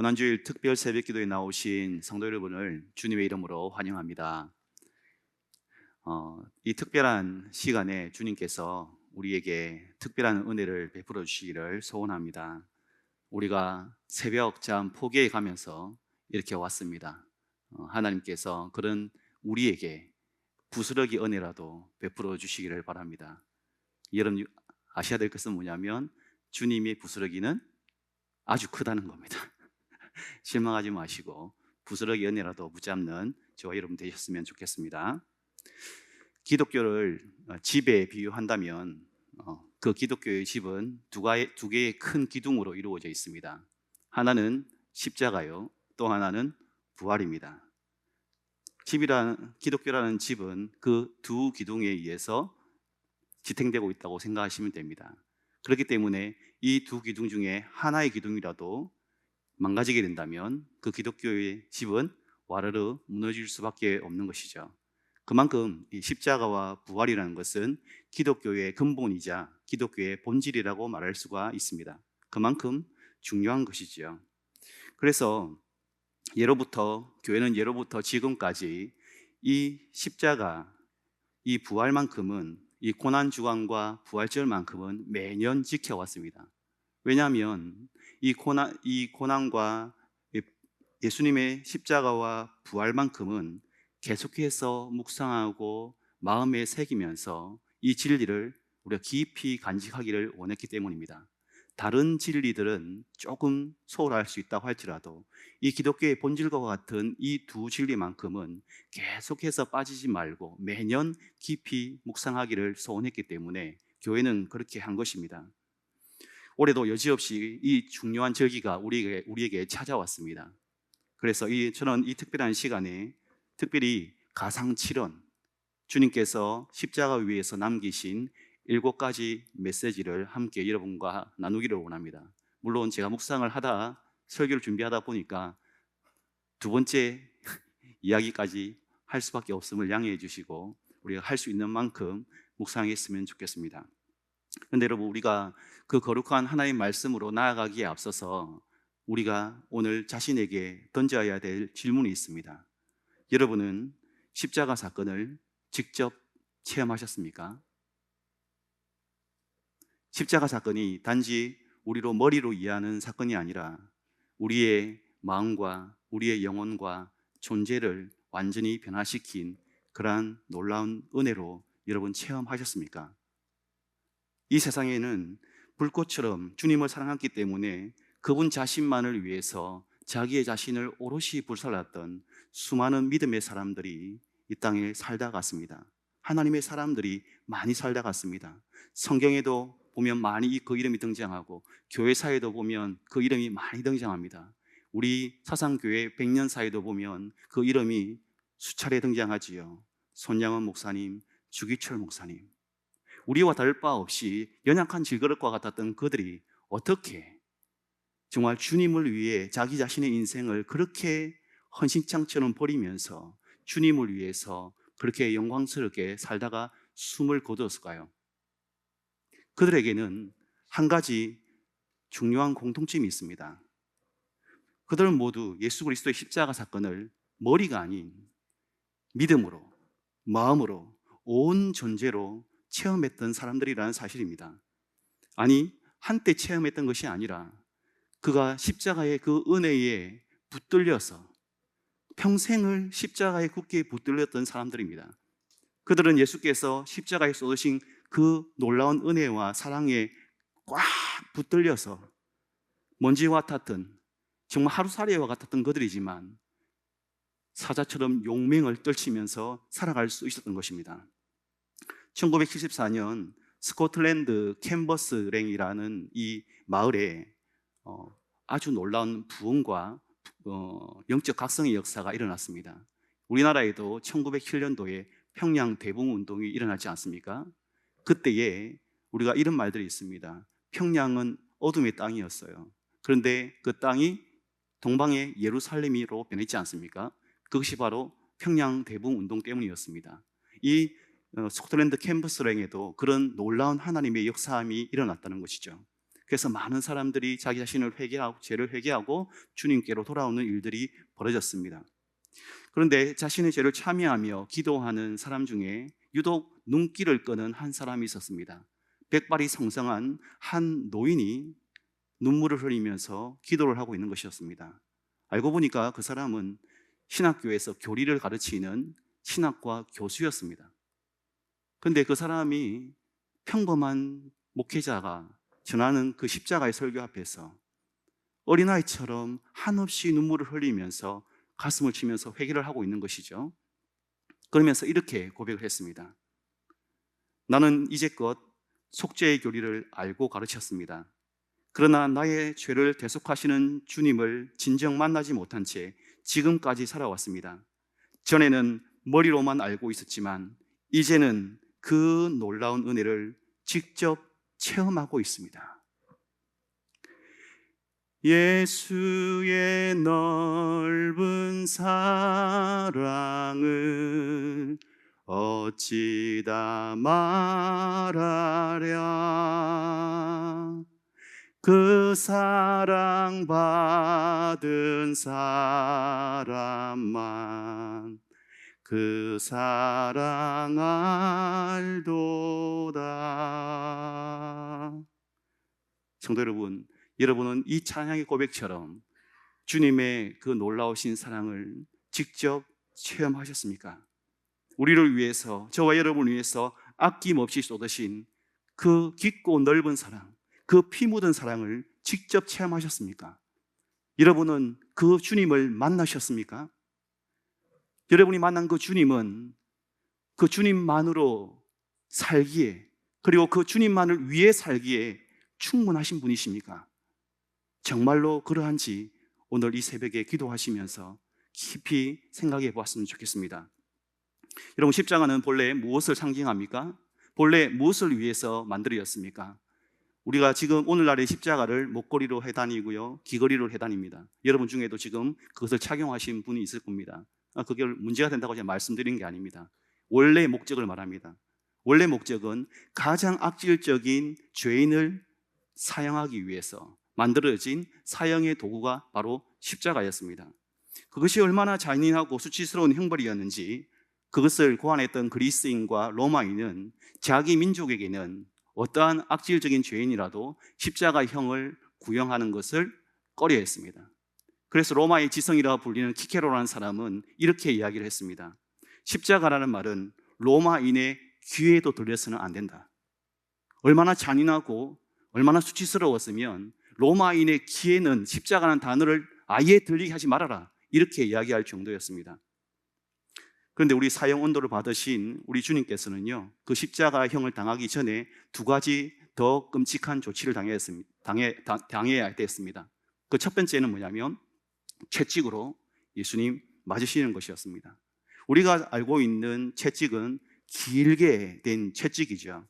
고난주일 특별 새벽기도에 나오신 성도 여러분을 주님의 이름으로 환영합니다. 이 특별한 시간에 주님께서 우리에게 특별한 은혜를 베풀어 주시기를 소원합니다. 우리가 새벽 잠 포기해 가면서 이렇게 왔습니다. 하나님께서 그런 우리에게 부스러기 은혜라도 베풀어 주시기를 바랍니다. 여러분 아셔야 될 것은 뭐냐면 주님의 부스러기는 아주 크다는 겁니다. 실망하지 마시고 부스러기 은혜라도 붙잡는 저와 여러분 되셨으면 좋겠습니다. 기독교를 집에 비유한다면 그 기독교의 집은 두 개의 큰 기둥으로 이루어져 있습니다. 하나는 십자가요, 또 하나는 부활입니다. 기독교라는 집은 그 두 기둥에 의해서 지탱되고 있다고 생각하시면 됩니다. 그렇기 때문에 이 두 기둥 중에 하나의 기둥이라도 망가지게 된다면 그 기독교의 집은 와르르 무너질 수밖에 없는 것이죠. 그만큼 이 십자가와 부활이라는 것은 기독교의 근본이자 기독교의 본질이라고 말할 수가 있습니다. 그만큼 중요한 것이지요. 그래서 교회는 예로부터 지금까지 이 십자가, 이 부활만큼은, 이 고난주간과 부활절만큼은 매년 지켜왔습니다. 왜냐하면 이 고난과 예수님의 십자가와 부활만큼은 계속해서 묵상하고 마음에 새기면서 이 진리를 우리가 깊이 간직하기를 원했기 때문입니다. 다른 진리들은 조금 소홀할 수 있다고 할지라도 이 기독교의 본질과 같은 이 두 진리만큼은 계속해서 빠지지 말고 매년 깊이 묵상하기를 소원했기 때문에 교회는 그렇게 한 것입니다. 올해도 여지없이 이 중요한 절기가 우리에게 찾아왔습니다. 그래서 저는 이 특별한 시간에 특별히 가상칠언, 주님께서 십자가 위에서 남기신 7가지 메시지를 함께 여러분과 나누기를 원합니다. 물론 제가 묵상을 하다 설교를 준비하다 보니까 두 번째 이야기까지 할 수밖에 없음을 양해해 주시고 우리가 할 수 있는 만큼 묵상했으면 좋겠습니다. 그런데 여러분, 우리가 그 거룩한 하나님의 말씀으로 나아가기에 앞서서 우리가 오늘 자신에게 던져야 될 질문이 있습니다. 여러분은 십자가 사건을 직접 체험하셨습니까? 십자가 사건이 단지 우리로 머리로 이해하는 사건이 아니라 우리의 마음과 우리의 영혼과 존재를 완전히 변화시킨 그러한 놀라운 은혜로 여러분 체험하셨습니까? 이 세상에는 불꽃처럼 주님을 사랑했기 때문에 그분 자신만을 위해서 자기의 자신을 오롯이 불살랐던 수많은 믿음의 사람들이 이 땅에 살다 갔습니다. 하나님의 사람들이 많이 살다 갔습니다. 성경에도 보면 많이 그 이름이 등장하고 교회사에도 보면 그 이름이 많이 등장합니다. 우리 사상교회 100년사에도 보면 그 이름이 수차례 등장하지요. 손양원 목사님, 주기철 목사님. 우리와 다를 바 없이 연약한 질그릇과 같았던 그들이 어떻게 정말 주님을 위해 자기 자신의 인생을 그렇게 헌신창처럼 버리면서 주님을 위해서 그렇게 영광스럽게 살다가 숨을 거두었을까요? 그들에게는 한 가지 중요한 공통점이 있습니다. 그들은 모두 예수 그리스도의 십자가 사건을 머리가 아닌 믿음으로, 마음으로, 온 존재로 체험했던 사람들이라는 사실입니다. 아니, 한때 체험했던 것이 아니라 그가 십자가의 그 은혜에 붙들려서 평생을 십자가에 굳게 붙들렸던 사람들입니다. 그들은 예수께서 십자가에 쏟으신 그 놀라운 은혜와 사랑에 꽉 붙들려서 먼지와 같은 정말 하루살이와 같았던 그들이지만 사자처럼 용맹을 떨치면서 살아갈 수 있었던 것입니다. 1974년 스코틀랜드 캔버스랭이라는 이 마을에 아주 놀라운 부흥과 영적 각성의 역사가 일어났습니다. 우리나라에도 1907년도에 평양 대붕운동이 일어나지 않습니까? 그때에 우리가 이런 말들이 있습니다. 평양은 어둠의 땅이었어요. 그런데 그 땅이 동방의 예루살렘으로 변했지 않습니까? 그것이 바로 평양 대붕운동 때문이었습니다. 이 스코틀랜드 캔버스랭에도 그런 놀라운 하나님의 역사함이 일어났다는 것이죠. 그래서 많은 사람들이 자기 자신을 회개하고 죄를 회개하고 주님께로 돌아오는 일들이 벌어졌습니다. 그런데 자신의 죄를 참여하며 기도하는 사람 중에 유독 눈길을 끄는 한 사람이 있었습니다. 백발이 성성한 한 노인이 눈물을 흘리면서 기도를 하고 있는 것이었습니다. 알고 보니까 그 사람은 신학교에서 교리를 가르치는 신학과 교수였습니다. 그런데 그 사람이 평범한 목회자가 전하는 그 십자가의 설교 앞에서 어린아이처럼 한없이 눈물을 흘리면서 가슴을 치면서 회개를 하고 있는 것이죠. 그러면서 이렇게 고백을 했습니다. 나는 이제껏 속죄의 교리를 알고 가르쳤습니다. 그러나 나의 죄를 대속하시는 주님을 진정 만나지 못한 채 지금까지 살아왔습니다. 전에는 머리로만 알고 있었지만 이제는 그 놀라운 은혜를 직접 체험하고 있습니다. 예수의 넓은 사랑을 어찌 다 말하랴. 그 사랑 받은 사람만 그 사랑 알도다. 성도 여러분, 여러분은 이 찬양의 고백처럼 주님의 그 놀라우신 사랑을 직접 체험하셨습니까? 우리를 위해서, 저와 여러분을 위해서 아낌없이 쏟으신 그 깊고 넓은 사랑, 그 피 묻은 사랑을 직접 체험하셨습니까? 여러분은 그 주님을 만나셨습니까? 여러분이 만난 그 주님은 그 주님만으로 살기에, 그리고 그 주님만을 위해 살기에 충분하신 분이십니까? 정말로 그러한지 오늘 이 새벽에 기도하시면서 깊이 생각해 보았으면 좋겠습니다. 여러분, 십자가는 본래 무엇을 상징합니까? 본래 무엇을 위해서 만들어졌습니까? 우리가 지금 오늘날의 십자가를 목걸이로 해다니고요, 귀걸이로 해다닙니다. 여러분 중에도 지금 그것을 착용하신 분이 있을 겁니다. 그게 문제가 된다고 제가 말씀드린 게 아닙니다. 원래 목적을 말합니다. 원래 목적은 가장 악질적인 죄인을 사형하기 위해서 만들어진 사형의 도구가 바로 십자가였습니다. 그것이 얼마나 잔인하고 수치스러운 형벌이었는지 그것을 고안했던 그리스인과 로마인은 자기 민족에게는 어떠한 악질적인 죄인이라도 십자가형을 구형하는 것을 꺼려했습니다. 그래서 로마의 지성이라 불리는 키케로라는 사람은 이렇게 이야기를 했습니다. 십자가라는 말은 로마인의 귀에도 들려서는 안 된다. 얼마나 잔인하고 얼마나 수치스러웠으면 로마인의 귀에는 십자가라는 단어를 아예 들리게 하지 말아라, 이렇게 이야기할 정도였습니다. 그런데 우리 사형 언도를 받으신 우리 주님께서는요, 그 십자가형을 당하기 전에 두 가지 더 끔찍한 조치를 당해야 됐습니다. 그 첫 번째는 뭐냐면 채찍으로 예수님 맞으시는 것이었습니다. 우리가 알고 있는 채찍은 길게 된 채찍이죠.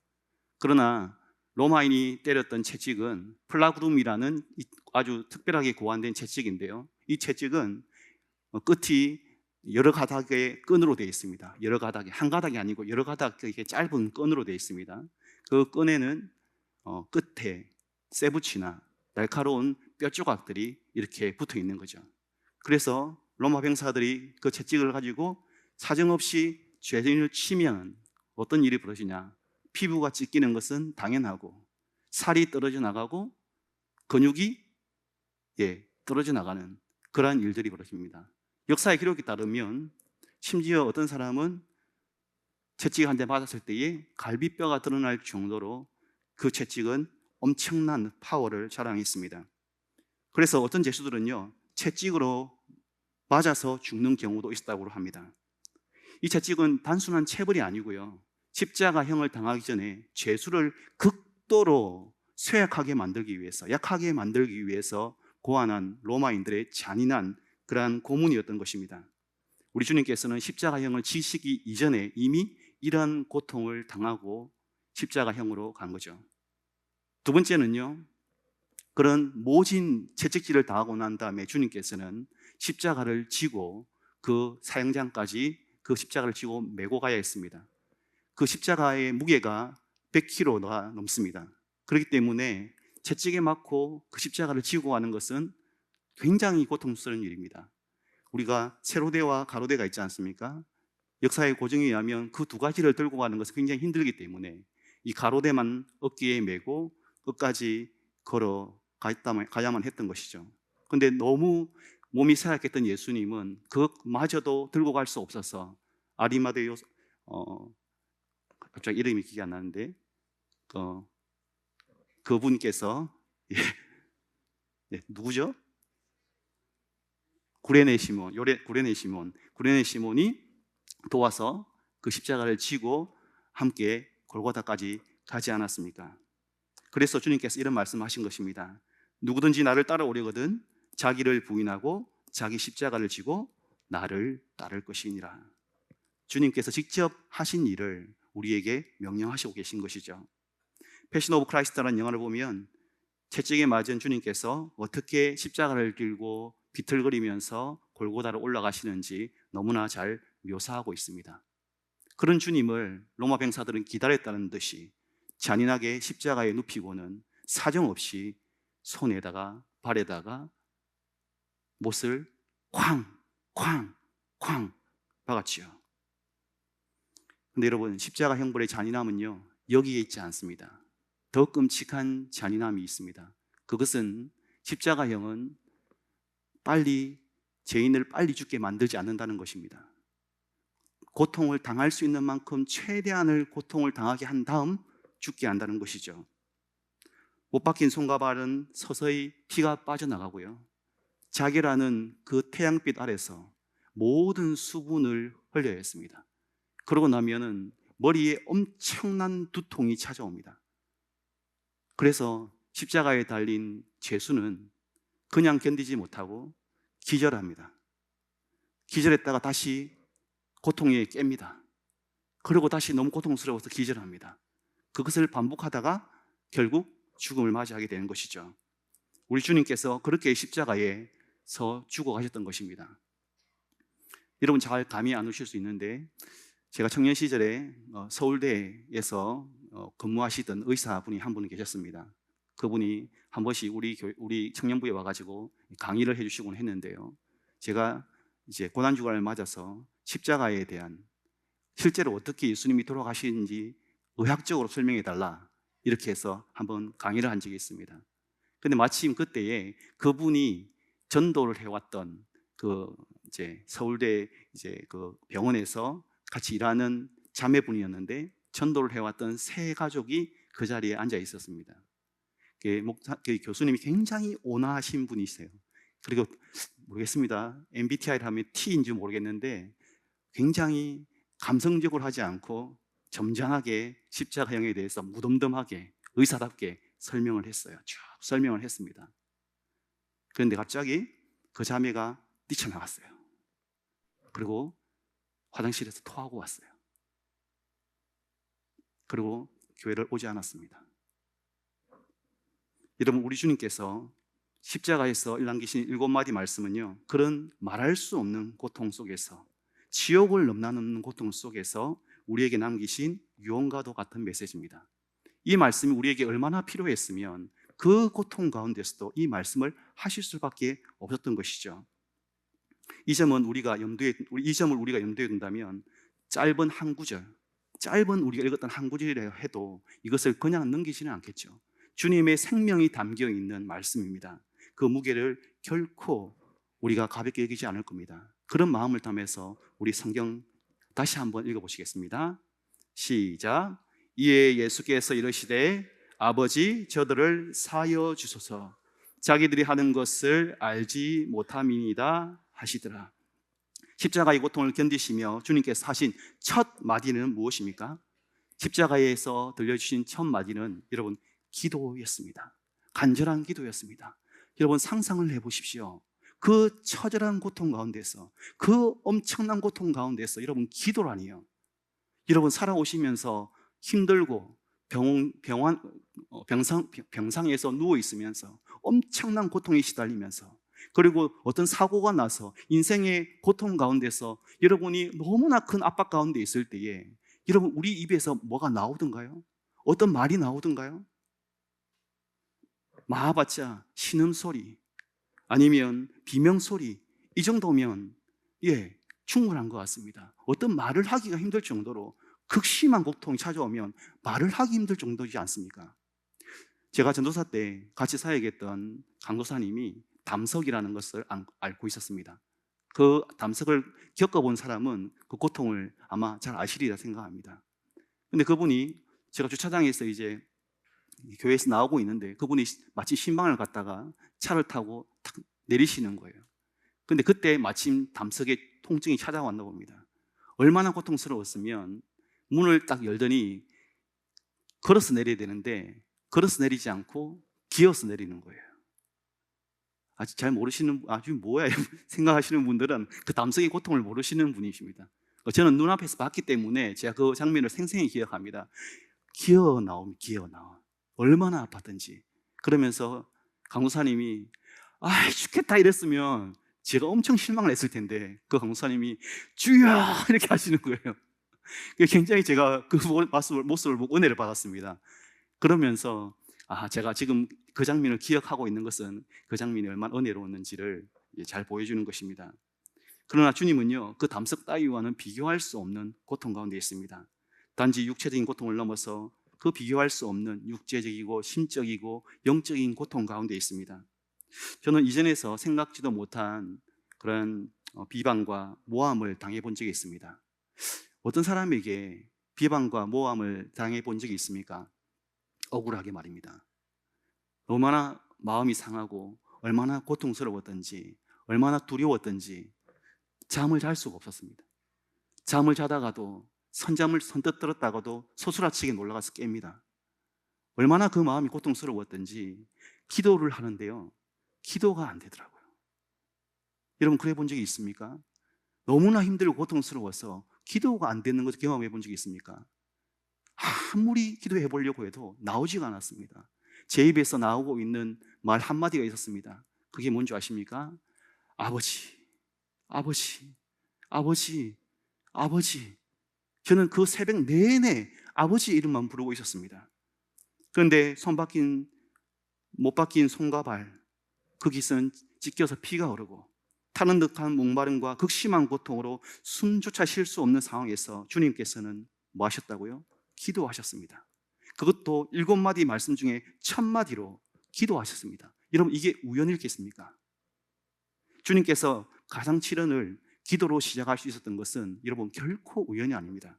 그러나 로마인이 때렸던 채찍은 플라그룸이라는 아주 특별하게 고안된 채찍인데요, 이 채찍은 끝이 여러 가닥의 끈으로 되어 있습니다. 여러 가닥이, 한 가닥이 아니고 여러 가닥의 짧은 끈으로 되어 있습니다. 그 끈에는 끝에 쇠붙이나 날카로운 뼈 조각들이 이렇게 붙어 있는 거죠. 그래서 로마 병사들이 그 채찍을 가지고 사정없이 죄인을 치면 어떤 일이 벌어지냐? 피부가 찢기는 것은 당연하고 살이 떨어져 나가고 근육이 떨어져 나가는 그러한 일들이 벌어집니다. 역사의 기록에 따르면 심지어 어떤 사람은 채찍 한 대 맞았을 때에 갈비뼈가 드러날 정도로 그 채찍은 엄청난 파워를 자랑했습니다. 그래서 어떤 죄수들은요, 채찍으로 맞아서 죽는 경우도 있었다고 합니다. 이 채찍은 단순한 체벌이 아니고요, 십자가형을 당하기 전에 죄수를 극도로 쇠약하게 만들기 위해서, 약하게 만들기 위해서 고안한 로마인들의 잔인한 그러한 고문이었던 것입니다. 우리 주님께서는 십자가형을 지시기 이전에 이미 이런 고통을 당하고 십자가형으로 간 거죠. 두 번째는요, 그런 모진 채찍질을 당하고 난 다음에 주님께서는 십자가를 지고 그 사형장까지 그 십자가를 지고 메고 가야 했습니다. 그 십자가의 무게가 100kg가 넘습니다. 그렇기 때문에 채찍에 맞고 그 십자가를 지고 가는 것은 굉장히 고통스러운 일입니다. 우리가 세로대와 가로대가 있지 않습니까? 역사의 고증에 의하면 그 두 가지를 들고 가는 것은 굉장히 힘들기 때문에 이 가로대만 어깨에 메고 끝까지 가야만 했던 것이죠. 근데 너무 몸이 쇠약했던 예수님은 그마저도 들고 갈 수 없어서 아리마데요, 갑자기 이름이 기억이 안 나는데, 그분께서, 예, 네, 누구죠? 구레네 시몬이 도와서 그 십자가를 지고 함께 골고다까지 가지 않았습니까? 그래서 주님께서 이런 말씀하신 것입니다. 누구든지 나를 따라오려거든 자기를 부인하고 자기 십자가를 지고 나를 따를 것이니라. 주님께서 직접 하신 일을 우리에게 명령하시고 계신 것이죠. 패션 오브 크라이스트라는 영화를 보면 채찍에 맞은 주님께서 어떻게 십자가를 들고 비틀거리면서 골고다를 올라가시는지 너무나 잘 묘사하고 있습니다. 그런 주님을 로마 병사들은 기다렸다는 듯이 잔인하게 십자가에 눕히고는 사정없이 손에다가 발에다가 못을 쾅 박았지요. 근데 여러분, 십자가 형벌의 잔인함은요, 여기에 있지 않습니다. 더 끔찍한 잔인함이 있습니다. 그것은 십자가형은 죄인을 빨리 죽게 만들지 않는다는 것입니다. 고통을 당할 수 있는 만큼 최대한을 고통을 당하게 한 다음 죽게 한다는 것이죠. 못 박힌 손과 발은 서서히 피가 빠져나가고요, 자기라는 그 태양빛 아래서 모든 수분을 흘려야 했습니다. 그러고 나면은 머리에 엄청난 두통이 찾아옵니다. 그래서 십자가에 달린 죄수는 그냥 견디지 못하고 기절합니다. 기절했다가 다시 고통에 깹니다. 그리고 다시 너무 고통스러워서 기절합니다. 그것을 반복하다가 결국 죽음을 맞이하게 되는 것이죠. 우리 주님께서 그렇게 십자가에서 죽어가셨던 것입니다. 여러분 잘 감이 안 오실 수 있는데, 제가 청년 시절에 서울대에서 근무하시던 의사분이 한 분 계셨습니다. 그분이 한 번씩 우리 청년부에 와가지고 강의를 해주시곤 했는데요, 제가 이제 고난주간을 맞아서 십자가에 대한, 실제로 어떻게 예수님이 돌아가시는지 의학적으로 설명해 달라 이렇게 해서 한번 강의를 한 적이 있습니다. 근데 마침 그때에 그분이 전도를 해왔던 이제 서울대 그 병원에서 같이 일하는 자매분이었는데, 전도를 해왔던 세 가족이 그 자리에 앉아 있었습니다. 교수님이 굉장히 온화하신 분이세요. 그리고 모르겠습니다, MBTI를 하면 T인지 모르겠는데 굉장히 감성적으로 하지 않고 점잖하게 십자가형에 대해서 무덤덤하게 의사답게 설명을 했어요. 쭉 설명을 했습니다. 그런데 갑자기 그 자매가 뛰쳐나갔어요. 그리고 화장실에서 토하고 왔어요. 그리고 교회를 오지 않았습니다. 여러분, 우리 주님께서 십자가에서 남기신 7마디 말씀은요, 그런 말할 수 없는 고통 속에서, 지옥을 넘나드는 고통 속에서 우리에게 남기신 유언과도 같은 메시지입니다. 이 말씀이 우리에게 얼마나 필요했으면 그 고통 가운데서도 이 말씀을 하실 수밖에 없었던 것이죠. 이 점을 우리가 염두에 둔다면 짧은 우리가 읽었던 한 구절이라 해도 이것을 그냥 넘기지는 않겠죠. 주님의 생명이 담겨 있는 말씀입니다. 그 무게를 결코 우리가 가볍게 여기지 않을 겁니다. 그런 마음을 담아서 우리 성경 다시 한번 읽어보시겠습니다. 시작. 이에 예수께서 이르시되 아버지 저들을 사하여 주소서, 자기들이 하는 것을 알지 못함이니이다 하시더라. 십자가의 고통을 견디시며 주님께서 하신 첫 마디는 무엇입니까? 십자가에서 들려주신 첫 마디는 여러분 기도였습니다. 간절한 기도였습니다. 여러분 상상을 해보십시오. 그 처절한 고통 가운데서, 그 엄청난 고통 가운데서 여러분 기도라니요. 여러분 살아오시면서 힘들고 병상에서 누워 있으면서 엄청난 고통에 시달리면서, 그리고 어떤 사고가 나서 인생의 고통 가운데서 여러분이 너무나 큰 압박 가운데 있을 때에 여러분 우리 입에서 뭐가 나오던가요? 어떤 말이 나오던가요? 마하봤자 신음소리 아니면 비명소리, 이 정도면 충분한 것 같습니다. 어떤 말을 하기가 힘들 정도로 극심한 고통이 찾아오면 말을 하기 힘들 정도지 않습니까? 제가 전도사 때 같이 사역했던 강도사님이 담석이라는 것을 앓고 있었습니다. 그 담석을 겪어본 사람은 그 고통을 아마 잘 아시리라 생각합니다. 근데 그분이, 제가 주차장에서 이제 교회에서 나오고 있는데 그분이 마치 신방을 갔다가 차를 타고 탁 내리시는 거예요. 근데 그때 마침 담석에 통증이 찾아왔나 봅니다. 얼마나 고통스러웠으면 문을 딱 열더니 걸어서 내려야 되는데 걸어서 내리지 않고 기어서 내리는 거예요. 아직 잘 모르시는, 아주 뭐야 생각하시는 분들은 그 담석의 고통을 모르시는 분이십니다. 저는 눈앞에서 봤기 때문에 제가 그 장면을 생생히 기억합니다. 기어 나오면 기어 나와. 얼마나 아팠던지. 그러면서 강도사님이 죽겠다 이랬으면 제가 엄청 실망을 했을 텐데 그 강도사님이 주여 이렇게 하시는 거예요. 굉장히 제가 그 모습을 보고 은혜를 받았습니다. 그러면서 제가 지금 그 장면을 기억하고 있는 것은 그 장면이 얼마나 은혜로웠는지를 잘 보여주는 것입니다. 그러나 주님은요, 그 담석 따위와는 비교할 수 없는 고통 가운데 있습니다. 단지 육체적인 고통을 넘어서 그 비교할 수 없는 육체적이고 심적이고 영적인 고통 가운데 있습니다. 저는 이전에서 생각지도 못한 그런 비방과 모함을 당해본 적이 있습니다. 어떤 사람에게 비방과 모함을 당해본 적이 있습니까? 억울하게 말입니다. 얼마나 마음이 상하고 얼마나 고통스러웠던지 얼마나 두려웠던지 잠을 잘 수가 없었습니다. 잠을 자다가도 선잠을 선뜻 들었다가도 소스라치게 놀라가서 깹니다. 얼마나 그 마음이 고통스러웠던지 기도를 하는데요, 기도가 안 되더라고요. 여러분 그래 본 적이 있습니까? 너무나 힘들고 고통스러워서 기도가 안 되는 것을 경험해 본 적이 있습니까? 아무리 기도해 보려고 해도 나오지가 않았습니다. 제 입에서 나오고 있는 말 한마디가 있었습니다. 그게 뭔지 아십니까? 아버지, 아버지, 아버지, 아버지. 저는 그 새벽 내내 아버지 이름만 부르고 있었습니다. 그런데 못 박힌 손과 발, 거기선 찢겨서 피가 흐르고 타는 듯한 목마름과 극심한 고통으로 숨조차 쉴 수 없는 상황에서 주님께서는 뭐 하셨다고요? 기도하셨습니다. 그것도 7마디 말씀 중에 1000마디로 기도하셨습니다. 여러분 이게 우연이겠습니까? 주님께서 가상칠언을 기도로 시작할 수 있었던 것은 여러분 결코 우연이 아닙니다.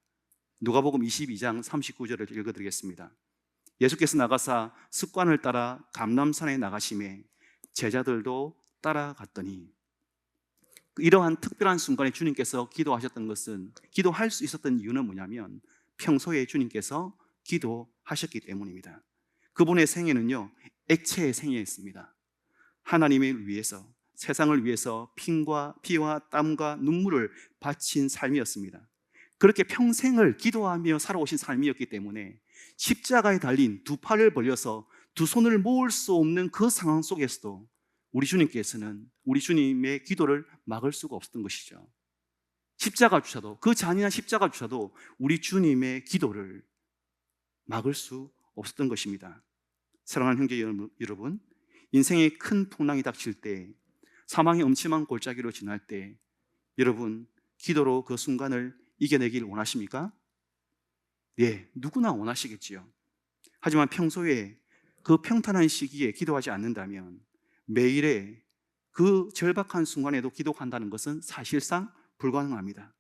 누가복음 22장 39절을 읽어드리겠습니다. 예수께서 나가사 습관을 따라 감람산에 나가심에 제자들도 따라갔더니, 이러한 특별한 순간에 주님께서 기도하셨던 것은, 기도할 수 있었던 이유는 뭐냐면 평소에 주님께서 기도하셨기 때문입니다. 그분의 생애는요, 액체의 생애였습니다. 하나님을 위해서, 세상을 위해서 피와 땀과 눈물을 바친 삶이었습니다. 그렇게 평생을 기도하며 살아오신 삶이었기 때문에 십자가에 달린 두 팔을 벌려서 두 손을 모을 수 없는 그 상황 속에서도 우리 주님께서는 우리 주님의 기도를 막을 수가 없었던 것이죠. 십자가조차도, 그 잔인한 십자가조차도 우리 주님의 기도를 막을 수 없었던 것입니다. 사랑하는 형제 여러분, 인생의 큰 풍랑이 닥칠 때, 사망의 음침한 골짜기로 지날 때 여러분 기도로 그 순간을 이겨내길 원하십니까? 예, 누구나 원하시겠지요. 하지만 평소에 그 평탄한 시기에 기도하지 않는다면 매일의 그 절박한 순간에도 기도한다는 것은 사실상 불가능합니다.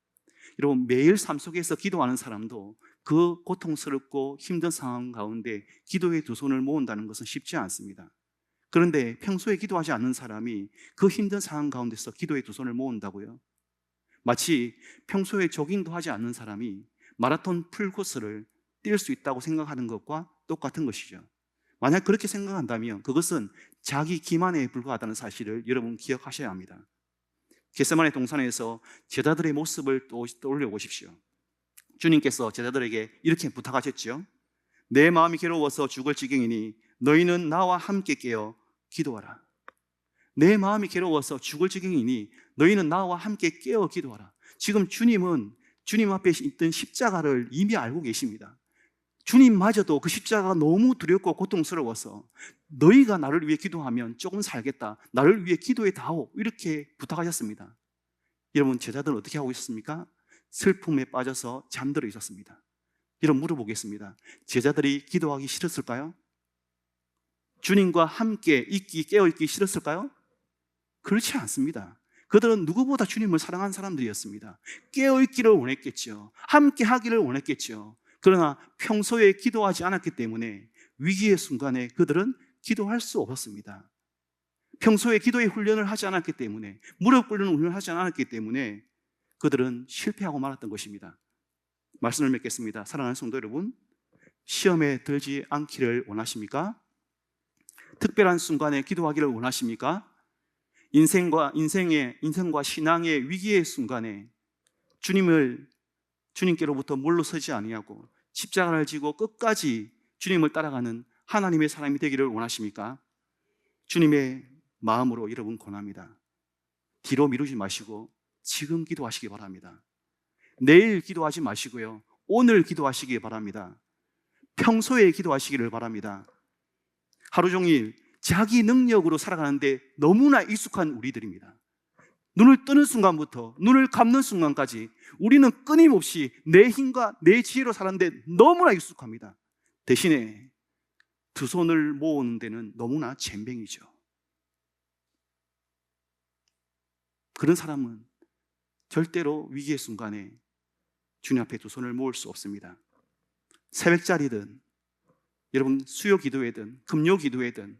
여러분 매일 삶 속에서 기도하는 사람도 그 고통스럽고 힘든 상황 가운데 기도의 두 손을 모은다는 것은 쉽지 않습니다. 그런데 평소에 기도하지 않는 사람이 그 힘든 상황 가운데서 기도의 두 손을 모은다고요? 마치 평소에 조깅도 하지 않는 사람이 마라톤 풀코스를 뛸 수 있다고 생각하는 것과 똑같은 것이죠. 만약 그렇게 생각한다면 그것은 자기 기만에 불과하다는 사실을 여러분 기억하셔야 합니다. 겟세마네 동산에서 제자들의 모습을 떠올려 보십시오. 주님께서 제자들에게 이렇게 부탁하셨죠. 내 마음이 괴로워서 죽을 지경이니 너희는 나와 함께 깨어 기도하라. 내 마음이 괴로워서 죽을 지경이니 너희는 나와 함께 깨어 기도하라. 지금 주님은 주님 앞에 있던 십자가를 이미 알고 계십니다. 주님마저도 그 십자가가 너무 두렵고 고통스러워서 너희가 나를 위해 기도하면 조금 살겠다, 나를 위해 기도해 다오, 이렇게 부탁하셨습니다. 여러분, 제자들은 어떻게 하고 있었습니까? 슬픔에 빠져서 잠들어 있었습니다. 여러분, 물어보겠습니다. 제자들이 기도하기 싫었을까요? 주님과 함께 깨어있기 싫었을까요? 그렇지 않습니다. 그들은 누구보다 주님을 사랑한 사람들이었습니다. 깨어있기를 원했겠죠. 함께 하기를 원했겠죠. 그러나 평소에 기도하지 않았기 때문에 위기의 순간에 그들은 기도할 수 없었습니다. 평소에 기도의 훈련을 하지 않았기 때문에, 무릎 꿇는 훈련을 하지 않았기 때문에 그들은 실패하고 말았던 것입니다. 말씀을 맺겠습니다. 사랑하는 성도 여러분, 시험에 들지 않기를 원하십니까? 특별한 순간에 기도하기를 원하십니까? 인생과 신앙의 위기의 순간에 주님께로부터 물러서지 아니하고 십자가를 지고 끝까지 주님을 따라가는 하나님의 사람이 되기를 원하십니까? 주님의 마음으로 여러분 권합니다. 뒤로 미루지 마시고 지금 기도하시기 바랍니다. 내일 기도하지 마시고요, 오늘 기도하시기 바랍니다. 평소에 기도하시기를 바랍니다. 하루 종일 자기 능력으로 살아가는데 너무나 익숙한 우리들입니다. 눈을 뜨는 순간부터 눈을 감는 순간까지 우리는 끊임없이 내 힘과 내 지혜로 살았는데 너무나 익숙합니다. 대신에 두 손을 모으는 데는 너무나 젬병이죠. 그런 사람은 절대로 위기의 순간에 주님 앞에 두 손을 모을 수 없습니다. 새벽자리든 여러분 수요 기도회든 금요 기도회든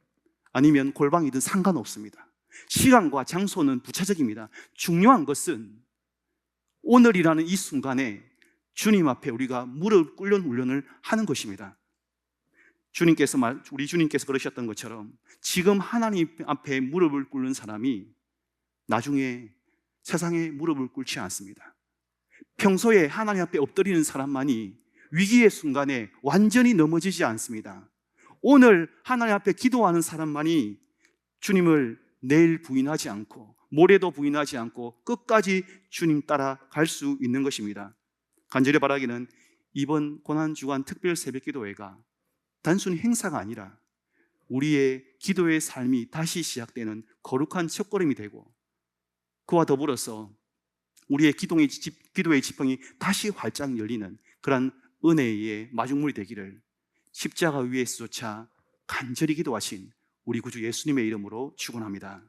아니면 골방이든 상관없습니다. 시간과 장소는 부차적입니다. 중요한 것은 오늘이라는 이 순간에 주님 앞에 우리가 무릎 꿇는 훈련을 하는 것입니다. 우리 주님께서 그러셨던 것처럼 지금 하나님 앞에 무릎을 꿇는 사람이 나중에 세상에 무릎을 꿇지 않습니다. 평소에 하나님 앞에 엎드리는 사람만이 위기의 순간에 완전히 넘어지지 않습니다. 오늘 하나님 앞에 기도하는 사람만이 주님을 내일 부인하지 않고 모레도 부인하지 않고 끝까지 주님 따라 갈 수 있는 것입니다. 간절히 바라기는 이번 고난주간 특별 새벽기도회가 단순히 행사가 아니라 우리의 기도의 삶이 다시 시작되는 거룩한 첫걸음이 되고, 그와 더불어서 우리의 기도의 지평이 다시 활짝 열리는 그런 은혜의 마중물이 되기를 십자가 위에서조차 간절히 기도하신 우리 구주 예수님의 이름으로 축원합니다.